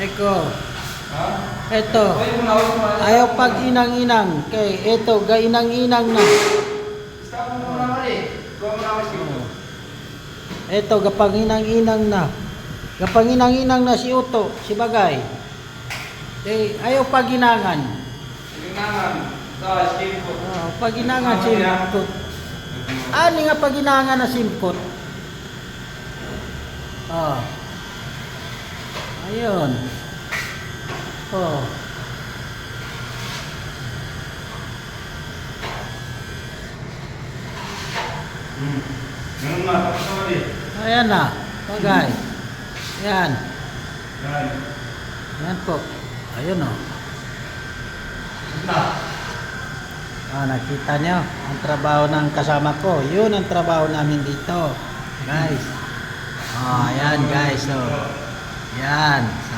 Eko. Ha? Ito. Oy, munawag mo. Ayaw pag inang-inang. Kay ito, gainang-inang na. Stop mo muna mali. Gawa mo na ako si Uto. Ito, gapang inang-inang na. Gapang inang-inang na si Uto, si Bagay. Kay ayaw pag inangan. Tingnan. Sa skip ko. Oh, pag inangan, simpot. Ani nga pag inangan na simpot. Oh. Ayun. Oh. Ganun na. Tapos na mali. Ayan na. Bagay. Yan. Yan. Yan po. Ayun oh. Na. Ah, nakita nyo ang trabaho ng kasama ko. Yun ang trabaho namin dito. Guys. Oh, ayan guys. Oh. Yan. Sa